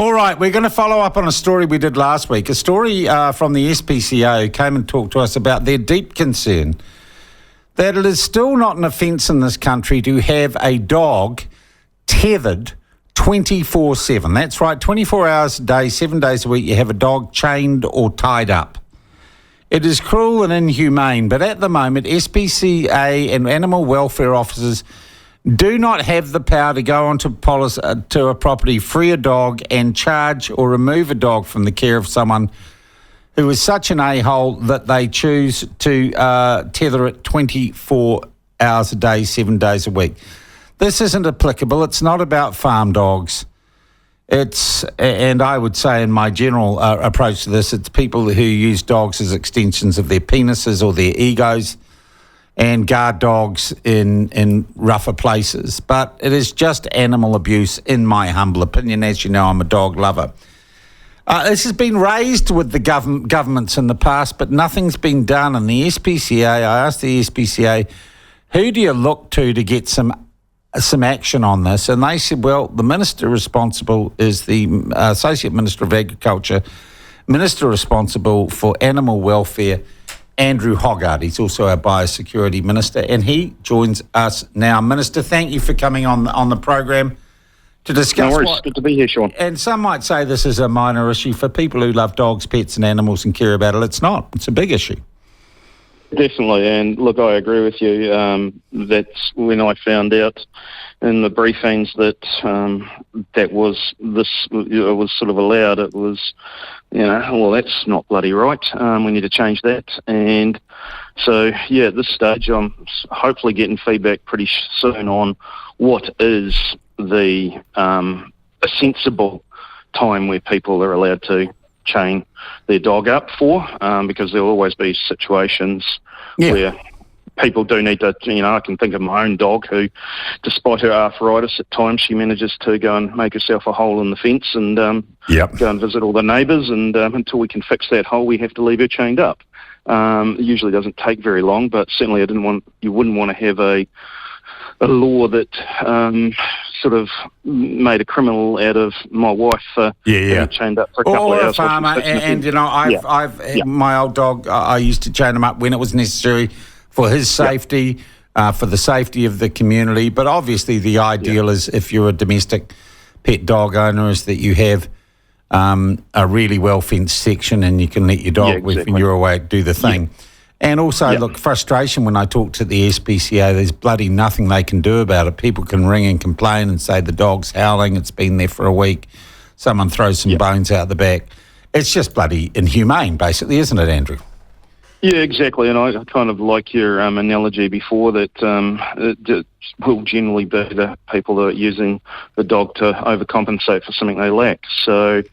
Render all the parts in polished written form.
All right, we're going to follow up on a story we did last week, a story from the SPCA who came and talked to us about their deep concern that it is still not an offence in this country to have a dog tethered 24/7. That's right, 24 hours a day, 7 days a week, you have a dog chained or tied up. It is cruel and inhumane, but at the moment, SPCA and animal welfare officers do not have the power to go onto to a property, free a dog and charge or remove a dog from the care of someone who is such an a-hole that they choose to tether it 24 hours a day, 7 days a week. This isn't applicable. It's not about farm dogs. And I would say in my general approach to this, it's people who use dogs as extensions of their penises or their egos and guard dogs in rougher places. But it is just animal abuse, in my humble opinion. As you know, I'm a dog lover. This has been raised with the governments in the past, but nothing's been done. And the SPCA, I asked the SPCA, who do you look to get some action on this? And they said, well, the minister responsible is the Associate Minister of Agriculture, Minister responsible for animal welfare, Andrew Hoggard. He's also our Biosecurity Minister, and he joins us now. Minister, thank you for coming on the program to discuss. No worries. Good to be here, Sean. And some might say this is a minor issue. For people who love dogs, pets and animals and care about it, it's not. It's a big issue. Definitely, and look, I agree with you. That's when I found out in the briefings that it was sort of allowed. It was, well, that's not bloody right. We need to change that. And so, yeah, at this stage, I'm hopefully getting feedback pretty soon on what is a sensible time where people are allowed to chain their dog up for, because there will always be situations where people do need to, I can think of my own dog who, despite her arthritis, at times she manages to go and make herself a hole in the fence and go and visit all the neighbours, and until we can fix that hole, we have to leave her chained up. It usually doesn't take very long, but certainly you wouldn't want to have a law that sort of made a criminal out of my wife being chained up for a couple of hours. Or a farmer, I've my old dog, I used to chain him up when it was necessary for his safety, for the safety of the community. But obviously the ideal is, if you're a domestic pet dog owner, is that you have a really well-fenced section and you can let your dog, when you're away, do the thing. Yeah. And also, look, frustration when I talk to the SPCA, there's bloody nothing they can do about it. People can ring and complain and say the dog's howling, it's been there for a week, someone throws some bones out the back. It's just bloody inhumane, basically, isn't it, Andrew? Yeah, exactly. And I kind of like your analogy before that it will generally be the people that are using the dog to overcompensate for something they lack. So,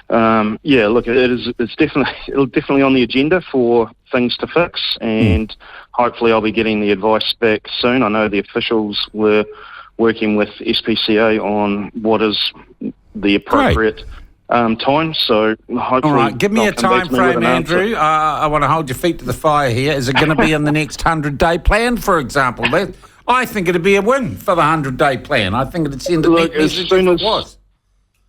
look, it's definitely on the agenda for things to fix, and hopefully I'll be getting the advice back soon. I know the officials were working with SPCA on what is the appropriate time, so hopefully... All right, give me a time frame, Andrew. I want to hold your feet to the fire here. Is it going to be in the next 100-day plan, for example? I think it'd be a win for the 100-day plan. I think it'd send a big message if it was.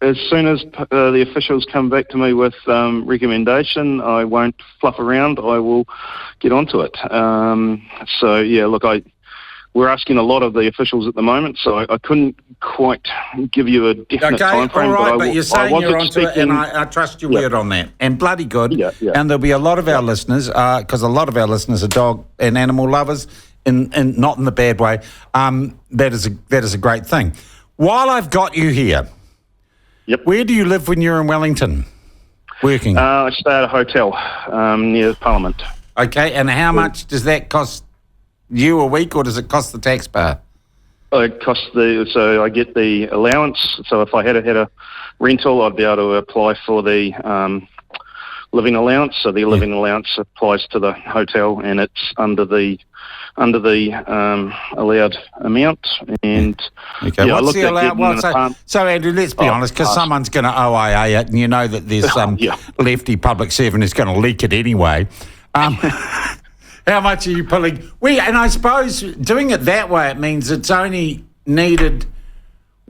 As soon as the officials come back to me with recommendation, I won't fluff around. I will get onto it. We're asking a lot of the officials at the moment, so I couldn't quite give you a definite time frame. All right, but you're saying you're onto it, and I trust your word on that. And bloody good. And there'll be a lot of our listeners, because a lot of our listeners are dog and animal lovers, and not in the bad way. That is a great thing. While I've got you here, where do you live when you're in Wellington working? I stay at a hotel near Parliament. Okay, and how much does that cost you a week, or does it cost the taxpayer? It costs so I get the allowance. So if I had a rental, I'd be able to apply for the living allowance. So the living allowance applies to the hotel, and it's under the allowed amount. And what's the allowed? So Andrew, let's be honest, because someone's going to OIA it, and you know that there's some lefty public servant who's going to leak it anyway. How much are you pulling? And I suppose doing it that way, it means it's only needed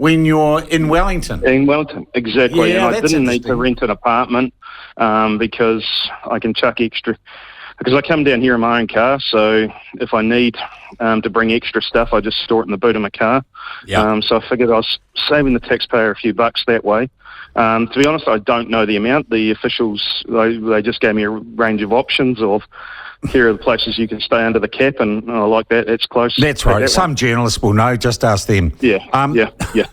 when you're in Wellington. In Wellington, exactly. Yeah, And I that's didn't need to interesting. rent an apartment because I can chuck extra. Because I come down here in my own car, so if I need to bring extra stuff, I just store it in the boot of my car. Yeah. So I figured I was saving the taxpayer a few bucks that way. To be honest, I don't know the amount. The officials, they just gave me a range of options of here are the places you can stay under the cap, and I like that. It's close. That's Take right. that Some one. journalists will know. Just ask them. Yeah, yeah.